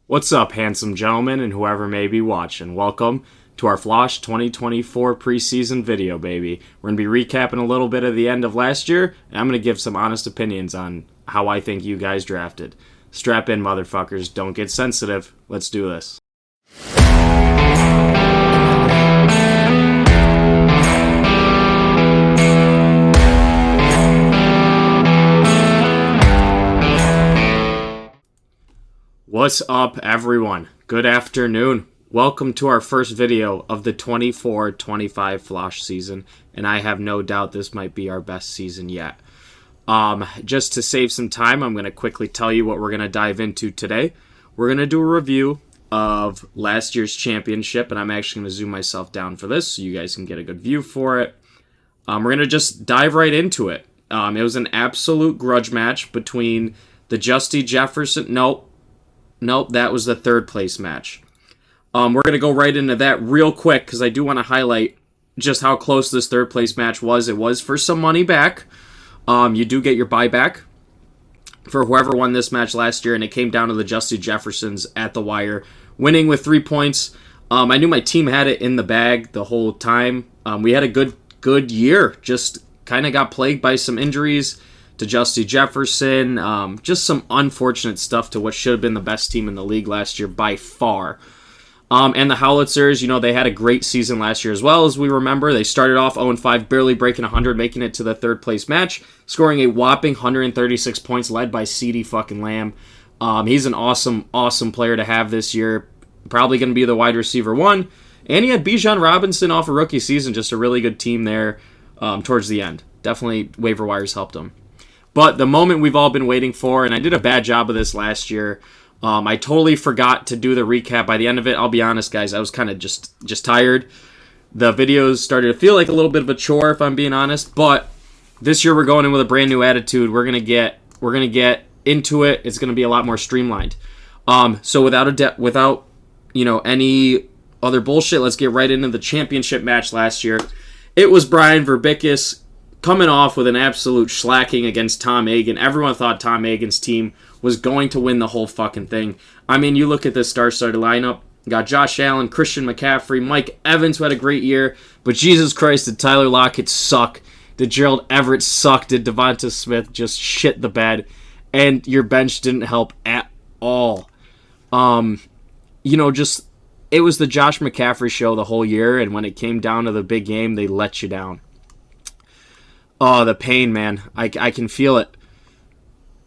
What's up, handsome gentlemen, and whoever may be watching? Welcome to our FLoSH 2024 preseason video, baby. We're going to be recapping a little bit of the end of last year, and I'm going to give some honest opinions on how I think you guys drafted. Strap in, motherfuckers. Don't get sensitive. Let's do this. What's up, everyone? Good afternoon. Welcome to our first video of the 24-25 FLoSH season, and I have no doubt this might be our best season yet. Just to save some time, I'm going to quickly tell you what we're going to dive into today. We're going to do a review of last year's championship, and I'm actually going to zoom myself down for this so you guys can get a good view for it. We're going to just dive right into it. It was an absolute grudge match between the Justy Jefferson... Nope, that was the third place match. We're going to go right into that real quick because I do want to highlight just how close this third place match was. It was for some money back. You do get your buyback for whoever won this match last year, and it came down to the Justy Jeffersons at the wire, winning with 3 points. I knew my team had it in the bag the whole time. We had a good year, just kind of got plagued by some injuries to Justy Jefferson, just some unfortunate stuff to what should have been the best team in the league last year by far. And the Howitzers, they had a great season last year as well, as we remember. They started off 0-5, barely breaking 100, making it to the third place match, scoring a whopping 136 points, led by CeeDee fucking Lamb. He's an awesome player to have this year. Probably going to be the wide receiver one. And he had Bijan Robinson off a rookie season, just a really good team there towards the end. Definitely waiver wires helped him. But the moment we've all been waiting for, and I did a bad job of this last year, I totally forgot to do the recap by the end of it. I'll be honest, guys, I was kind of just tired. The videos started to feel like a little bit of a chore, if I'm being honest. But this year we're going in with a brand new attitude. We're gonna get into it. It's gonna be a lot more streamlined. So without any other bullshit, let's get right into the championship match last year. It was Brian Verbickus coming off with an absolute slacking against Tom Hagen. Everyone thought Tom Hagen's team was going to win the whole fucking thing. I mean, you look at this star-studded lineup. You got Josh Allen, Christian McCaffrey, Mike Evans, who had a great year. But Jesus Christ, did Tyler Lockett suck? Did Gerald Everett suck? Did Devonta Smith just shit the bed? And your bench didn't help at all. It was the Josh McCaffrey show the whole year, and when it came down to the big game, they let you down. Oh, the pain, man. I can feel it.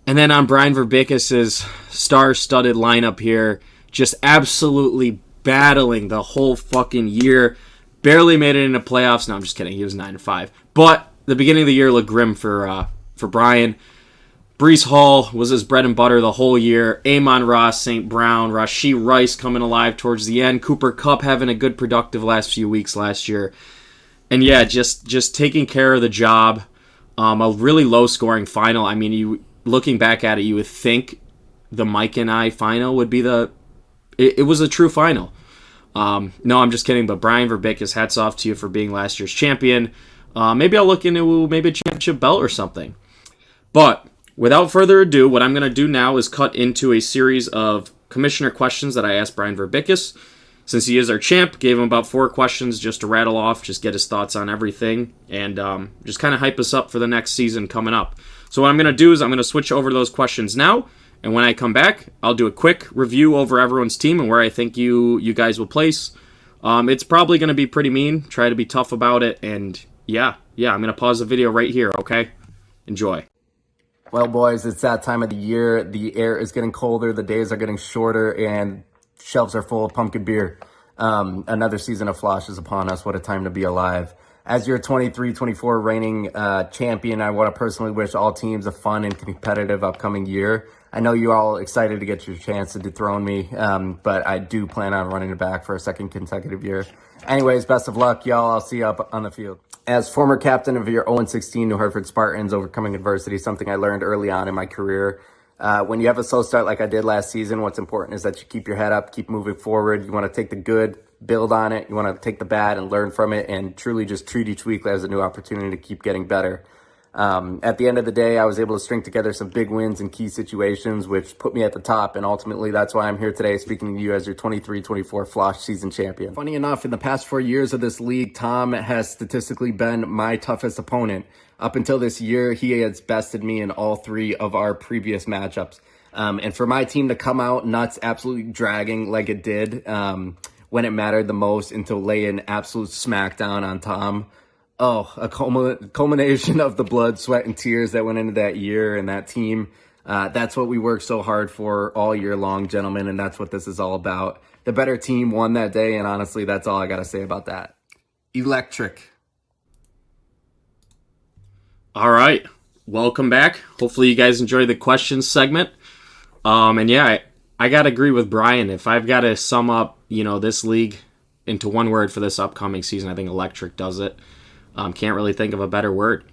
And then on Brian Verbickus' star-studded lineup here, just absolutely battling the whole fucking year. Barely made it into playoffs. No, I'm just kidding. He was 9-5. But the beginning of the year looked grim for Brian. Breece Hall was his bread and butter the whole year. Amon-Ra St. Brown, Rashee Rice coming alive towards the end. Cooper Kupp having a good productive last few weeks last year. And yeah, just taking care of the job. A really low-scoring final. I mean, looking back at it, you would think the Mike and I final would be it was a true final. No, I'm just kidding, but Brian Verbickus, hats off to you for being last year's champion. Maybe I'll look into maybe a championship belt or something. But without further ado, what I'm going to do now is cut into a series of commissioner questions that I asked Brian Verbickus. Since he is our champ, gave him about 4 questions just to rattle off, just get his thoughts on everything, and just kind of hype us up for the next season coming up. So what I'm going to do is I'm going to switch over those questions now, and when I come back, I'll do a quick review over everyone's team and where I think you guys will place. It's probably going to be pretty mean. Try to be tough about it, and yeah, I'm going to pause the video right here, okay? Enjoy. Well, boys, it's that time of the year. The air is getting colder, the days are getting shorter, and shelves are full of pumpkin beer. Another season of FLoSH is upon us. What a time to be alive. As your 23-24 reigning champion, I want to personally wish all teams a fun and competitive upcoming year. I know you're all excited to get your chance to dethrone me, but I do plan on running it back for a second consecutive year. Anyways, best of luck, y'all. I'll see you up on the field. As former captain of your 0-16 New Hartford Spartans, overcoming adversity, something I learned early on in my career. When you have a slow start like I did last season, what's important is that you keep your head up, keep moving forward. You want to take the good, build on it. You want to take the bad and learn from it, and truly just treat each week as a new opportunity to keep getting better. At the end of the day, I was able to string together some big wins in key situations, which put me at the top. And ultimately, that's why I'm here today speaking to you as your 23-24 FLoSH season champion. Funny enough, in the past 4 years of this league, Tom has statistically been my toughest opponent. Up until this year, he has bested me in all 3 of our previous matchups. And for my team to come out nuts, absolutely dragging like it did when it mattered the most, and to lay an absolute smackdown on Tom. Oh, a culmination of the blood, sweat, and tears that went into that year and that team. That's what we worked so hard for all year long, gentlemen, and that's what this is all about. The better team won that day, and honestly, that's all I got to say about that. Electric. All right, welcome back. Hopefully you guys enjoyed the questions segment. And yeah, I got to agree with Brian. If I've got to sum up, this league into one word for this upcoming season, I think electric does it. Can't really think of a better word.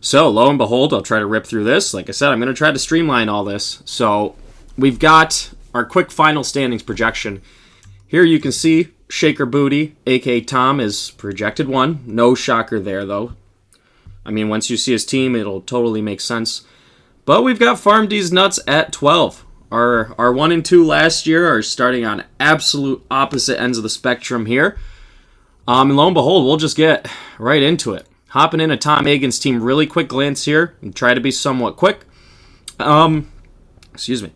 So, lo and behold, I'll try to rip through this. Like I said, I'm going to try to streamline all this. So, we've got our quick final standings projection. Here you can see Shaker Booty, a.k.a. Tom, is projected 1. No shocker there, though. I mean, once you see his team, it'll totally make sense. But we've got Farm D's Nuts at 12. Our 1 and 2 last year are starting on absolute opposite ends of the spectrum here. And lo and behold, we'll just get right into it. Hopping into Tom Hagen's team, really quick glance here, and try to be somewhat quick. Excuse me.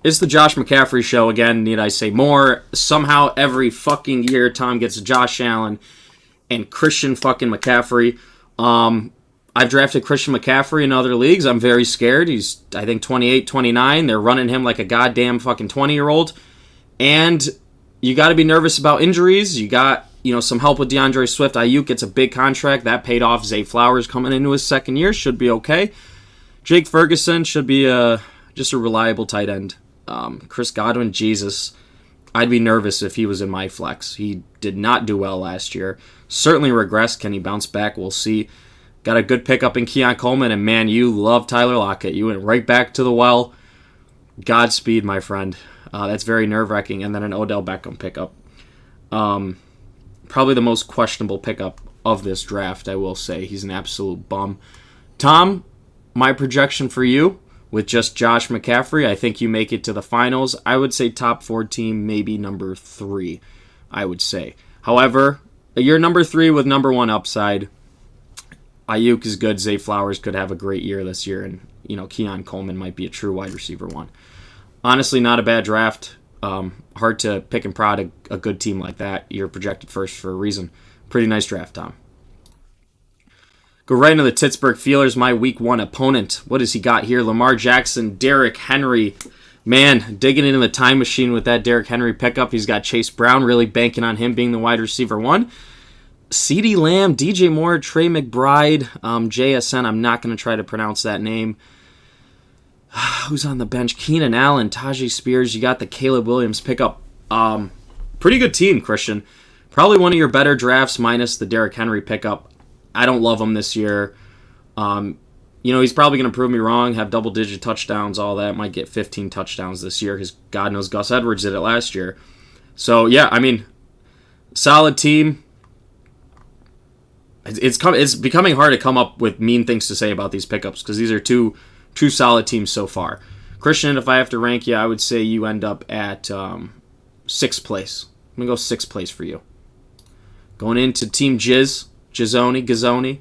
It's the Josh McCaffrey show again, need I say more? Somehow every fucking year Tom gets Josh Allen and Christian fucking McCaffrey. I've drafted Christian McCaffrey in other leagues. I'm very scared. He's, I think, 28, 29. They're running him like a goddamn fucking 20-year-old. And you got to be nervous about injuries. You got some help with DeAndre Swift. Ayuk gets a big contract. That paid off. Zay Flowers coming into his second year. Should be okay. Jake Ferguson should be just a reliable tight end. Chris Godwin, Jesus. I'd be nervous if he was in my flex. He did not do well last year. Certainly regressed. Can he bounce back? We'll see. Got a good pickup in Keon Coleman. And man, you love Tyler Lockett. You went right back to the well. Godspeed, my friend. That's very nerve-wracking. And then an Odell Beckham pickup. Probably the most questionable pickup of this draft, I will say. He's an absolute bum. Tom, my projection for you, with just Josh McCaffrey, I think you make it to the finals. I would say top 4 team, maybe number 3, I would say. However, you're number 3 with number 1 upside. Ayuk is good. Zay Flowers could have a great year this year. And, Keon Coleman might be a true wide receiver 1. Honestly, not a bad draft. Hard to pick and prod a good team like that. You're projected first for a reason. Pretty nice draft, Tom. Go right into the Pittsburgh Steelers, my week 1 opponent. What has he got here? Lamar Jackson, Derrick Henry. Man, digging into the time machine with that Derrick Henry pickup. He's got Chase Brown, really banking on him being the wide receiver 1. CeeDee Lamb, DJ Moore, Trey McBride, JSN. I'm not going to try to pronounce that name. Who's on the bench? Keenan Allen, Tajee Spears. You got the Caleb Williams pickup. Pretty good team, Christian. Probably one of your better drafts minus the Derrick Henry pickup. I don't love him this year. He's probably going to prove me wrong, have double-digit touchdowns, all that. Might get 15 touchdowns this year because God knows Gus Edwards did it last year. So, yeah, solid team. It's becoming hard to come up with mean things to say about these pickups because these are two solid teams so far. Christian, if I have to rank you, I would say you end up at 6th place. I'm going to go 6th place for you. Going into Team Gizzoni.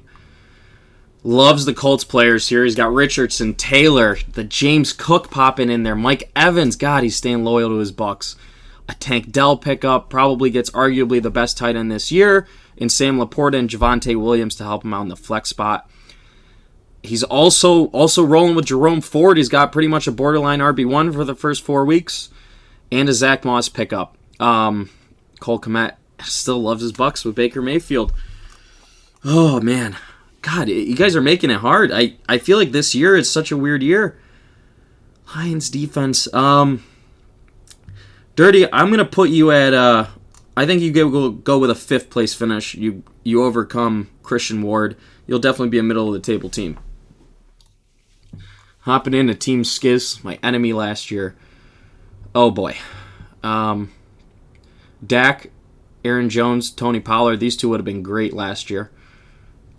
Loves the Colts players here. He's got Richardson, Taylor, the James Cook popping in there. Mike Evans, God, he's staying loyal to his Bucks. A Tank Dell pickup, probably gets arguably the best tight end this year. And Sam Laporta and Javonte Williams to help him out in the flex spot. He's also rolling with Jerome Ford. He's got pretty much a borderline RB1 for the first 4 weeks. And a Zach Moss pickup. Cole Kmet still loves his Bucks with Baker Mayfield. Oh, man. God, you guys are making it hard. I feel like this year is such a weird year. Lions defense. Dirty, I'm going to put you at... I think you go with a 5th place finish. You overcome Christian Ward. You'll definitely be a middle of the table team. Hopping into Team Skiz, my enemy last year. Oh boy. Dak, Aaron Jones, Tony Pollard. These two would have been great last year.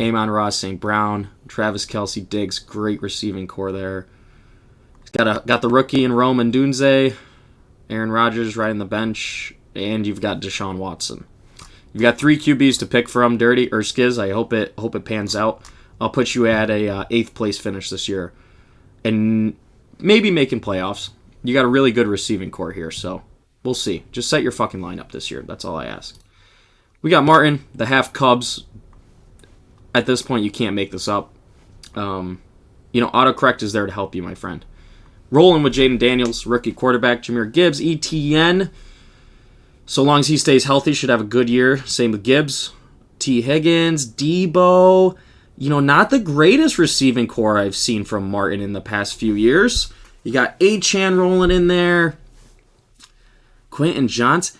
Amon Ross, St. Brown, Travis Kelce, Diggs, great receiving core there. He's got the rookie in Rome and Dunze, Aaron Rodgers riding the bench, and you've got Deshaun Watson. You've got 3 QBs to pick from, Dirty or Skiz. I hope it pans out. I'll put you at a 8th place finish this year, and maybe making playoffs. You got a really good receiving core here, so we'll see. Just set your fucking lineup this year. That's all I ask. We got Martin, the half Cubs. At this point, you can't make this up. Autocorrect is there to help you, my friend. Rolling with Jaden Daniels, rookie quarterback. Jahmyr Gibbs, ETN. So long as he stays healthy, should have a good year. Same with Gibbs. T. Higgins, Debo. Not the greatest receiving core I've seen from Martin in the past few years. You got Achane rolling in there. Quentin Johnson.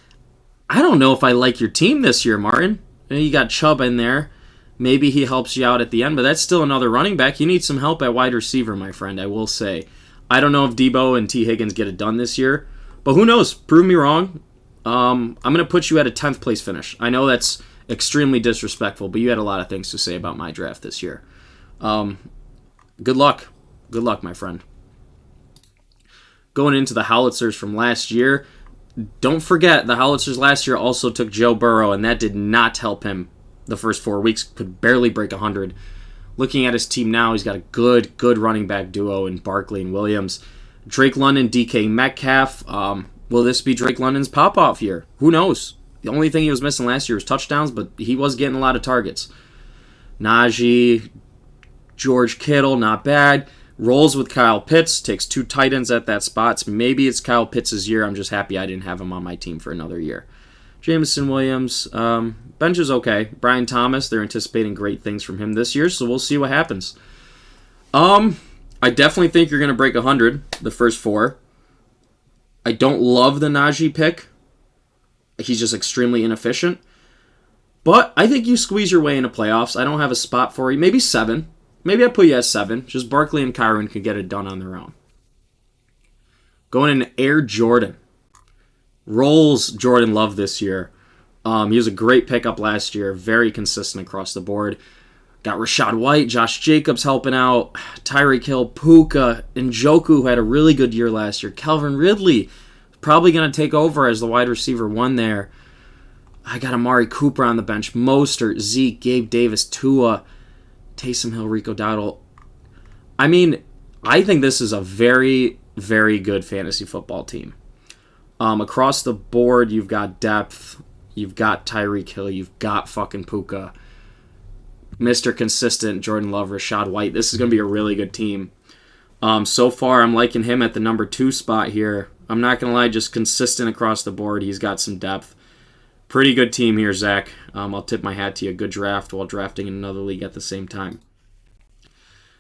I don't know if I like your team this year, Martin. You got Chubb in there. Maybe he helps you out at the end, but that's still another running back. You need some help at wide receiver, my friend, I will say. I don't know if Debo and T. Higgins get it done this year, but who knows? Prove me wrong. I'm going to put you at a 10th place finish. I know that's extremely disrespectful, but you had a lot of things to say about my draft this year. Good luck. Good luck, my friend. Going into the Howitzers from last year, don't forget the Howitzers last year also took Joe Burrow, and that did not help him the first 4 weeks. Could barely break 100. Looking at his team now, he's got a good running back duo in Barkley and Williams. Drake London, DK Metcalf. Will this be Drake London's pop-off year? Who knows? The only thing he was missing last year was touchdowns, but he was getting a lot of targets. Najee, George Kittle, not bad. Rolls with Kyle Pitts, takes 2 tight ends at that spot. So maybe it's Kyle Pitts' year. I'm just happy I didn't have him on my team for another year. Jameson Williams, bench is okay. Brian Thomas, they're anticipating great things from him this year, so we'll see what happens. I definitely think you're going to break 100 the first 4. I don't love the Najee pick. He's just extremely inefficient. But I think you squeeze your way into playoffs. I don't have a spot for you. Maybe 7. Maybe I put you at 7. Just Barkley and Kyron could get it done on their own. Going in Air Jordan. Rolls Jordan Love this year. He was a great pickup last year. Very consistent across the board. Got Rashad White, Josh Jacobs helping out. Tyreek Hill, Puka, Njoku, who had a really good year last year. Calvin Ridley, probably going to take over as the wide receiver 1 there. I got Amari Cooper on the bench. Mostert, Zeke, Gabe Davis, Tua, Taysom Hill, Rico Dowdle. I mean, I think this is a very, very good fantasy football team. Across the board, you've got depth. You've got Tyreek Hill. You've got fucking Puka. Mr. Consistent, Jordan Love, Rashad White. This is going to be a really good team. So far, I'm liking him at the number 2 spot here. I'm not going to lie, just consistent across the board. He's got some depth. Pretty good team here, Zach. I'll tip my hat to you. Good draft while drafting in another league at the same time.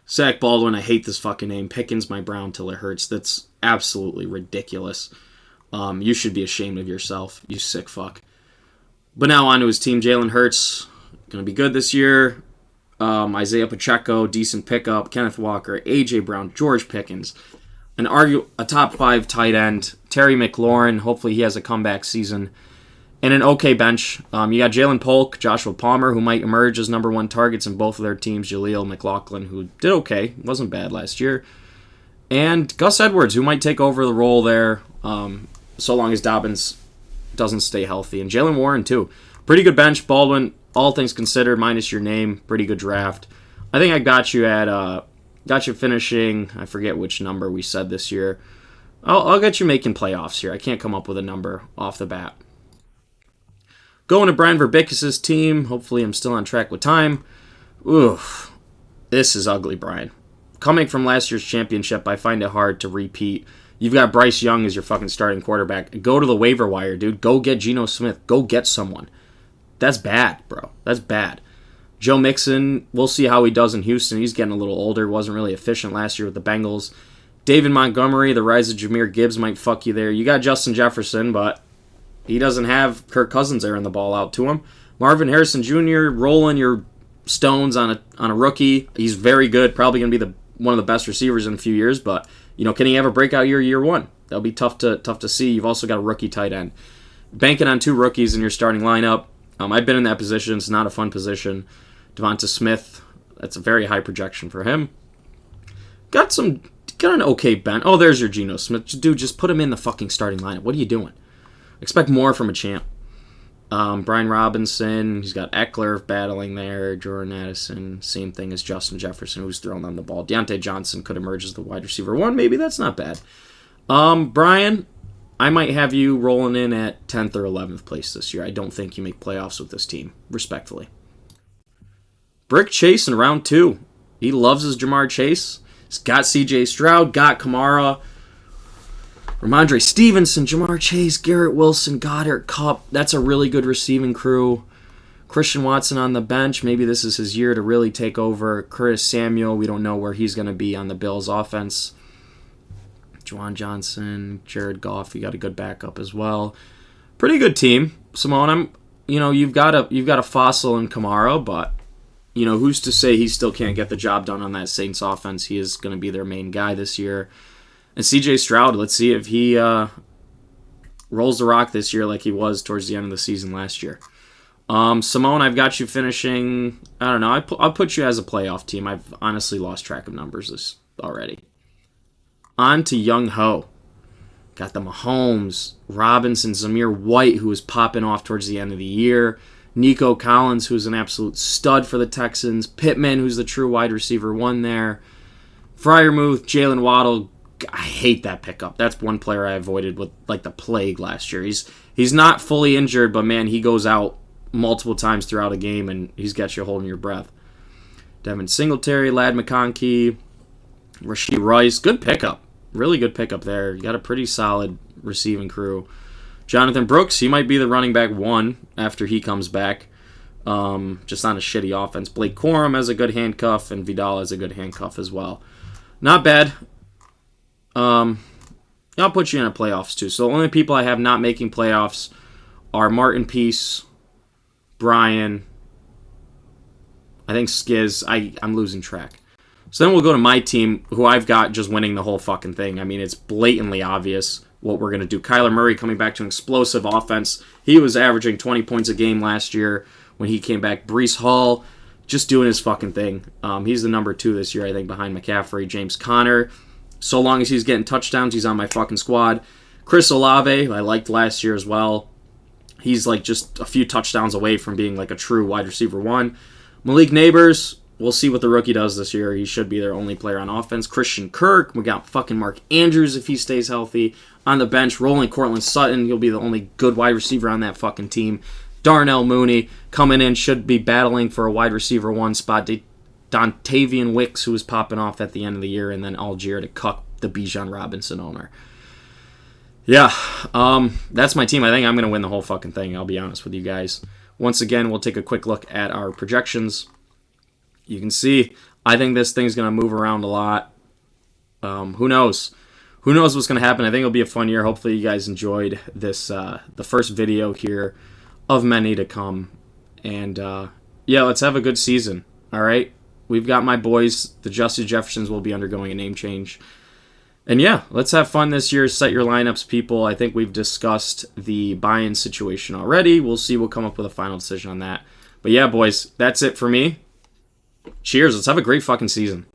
Zach Baldwin, I hate this fucking name. Pickens my Brown till it hurts. That's absolutely ridiculous. You should be ashamed of yourself, you sick fuck. But now on to his team. Jalen Hurts, going to be good this year. Isaiah Pacheco, decent pickup. Kenneth Walker, A.J. Brown, George Pickens. A top 5 tight end. Terry McLaurin, hopefully he has a comeback season. And an okay bench. You got Jalen Polk, Joshua Palmer, who might emerge as number 1 targets in both of their teams. Jaleel McLaughlin, who did okay. Wasn't bad last year. And Gus Edwards, who might take over the role there so long as Dobbins doesn't stay healthy. And Jalen Warren, too. Pretty good bench. Baldwin, all things considered, minus your name. Pretty good draft. I think I got you finishing, I forget which number we said this year. I'll get you making playoffs here. I can't come up with a number off the bat. Going to Brian Verbickus' team. Hopefully I'm still on track with time. Oof. This is ugly, Brian. Coming from last year's championship, I find it hard to repeat. You've got Bryce Young as your fucking starting quarterback. Go to the waiver wire, dude. Go get Geno Smith. Go get someone. That's bad, bro. That's bad. Joe Mixon, we'll see how he does in Houston. He's getting a little older. Wasn't really efficient last year with the Bengals. David Montgomery, the rise of Jahmyr Gibbs might fuck you there. You got Justin Jefferson, but he doesn't have Kirk Cousins airing the ball out to him. Marvin Harrison Jr., rolling your stones on a rookie. He's very good. Probably going to be one of the best receivers in a few years, but can he have a breakout year 1? That'll be tough to see. You've also got a rookie tight end. Banking on 2 rookies in your starting lineup. I've been in that position. It's not a fun position. Devonta Smith, That's a very high projection for him. Got an okay bench. Oh, there's your Geno Smith. Dude, just put him in the fucking starting lineup. What are you doing? Expect more from a champ. Brian Robinson, he's got Eckler battling there. Jordan Addison, same thing as Justin Jefferson, who's throwing them the ball. Deontay Johnson could emerge as the wide receiver 1. Maybe that's not bad. Brian, I might have you rolling in at 10th or 11th place this year. I don't think you make playoffs with this team, respectfully. Brick Chase in round 2. He loves his Jamar Chase. He's got C.J. Stroud, got Kamara, Ramondre Stevenson, Jamar Chase, Garrett Wilson, Goddard, Kupp. That's a really good receiving crew. Christian Watson on the bench. Maybe this is his year to really take over. Curtis Samuel, we don't know where he's going to be on the Bills' offense. Juwan Johnson, Jared Goff, you got a good backup as well. Pretty good team. Simone, you've got a fossil in Kamara, but who's to say he still can't get the job done on that Saints offense? He is going to be their main guy this year. And C.J. Stroud, let's see if he rolls the rock this year like he was towards the end of the season last year. Simone, I've got you finishing, I don't know, I'll put you as a playoff team. I've honestly lost track of numbers already. On to Young Ho. Got the Mahomes, Robinson, Zamir White, who was popping off towards the end of the year. Nico Collins, who's an absolute stud for the Texans. Pittman, who's the true wide receiver 1 there. Freiermuth, Jalen Waddle. I hate that pickup. That's one player I avoided with like the plague last year. He's not fully injured, but man, he goes out multiple times throughout a game and he's got you holding your breath. Devin Singletary, Ladd McConkey, Rashee Rice. Good pickup. Really good pickup there. You got a pretty solid receiving crew. Jonathan Brooks, he might be the running back 1 after he comes back. Just on a shitty offense. Blake Corum has a good handcuff, and Vidal has a good handcuff as well. Not bad. I'll put you in a playoffs too. So the only people I have not making playoffs are Martin Peace, Brian, I think Skiz. I'm losing track. So then we'll go to my team, who I've got just winning the whole fucking thing. I mean, it's blatantly obvious what we're going to do. Kyler Murray coming back to an explosive offense. He was averaging 20 points a game last year when he came back. Breece Hall just doing his fucking thing. He's the number 2 this year, I think, behind McCaffrey. James Conner, so long as he's getting touchdowns, he's on my fucking squad. Chris Olave, who I liked last year as well. He's like just a few touchdowns away from being like a true wide receiver 1. Malik Neighbors, we'll see what the rookie does this year. He should be their only player on offense. Christian Kirk, we got fucking Mark Andrews if he stays healthy. On the bench, rolling Cortland Sutton. He'll be the only good wide receiver on that fucking team. Darnell Mooney coming in, should be battling for a wide receiver 1 spot. Dontavian Wicks, who was popping off at the end of the year, and then Algier to cuck the Bijan Robinson owner. Yeah, that's my team. I think I'm going to win the whole fucking thing, I'll be honest with you guys. Once again, we'll take a quick look at our projections. You can see, I think this thing's going to move around a lot. Who knows? Who knows what's going to happen? I think it'll be a fun year. Hopefully you guys enjoyed this, the first video here of many to come. And, yeah, let's have a good season, all right? We've got my boys. The Justin Jeffersons will be undergoing a name change. And, yeah, let's have fun this year. Set your lineups, people. I think we've discussed the buy-in situation already. We'll see. We'll come up with a final decision on that. But, yeah, boys, that's it for me. Cheers. Let's have a great fucking season.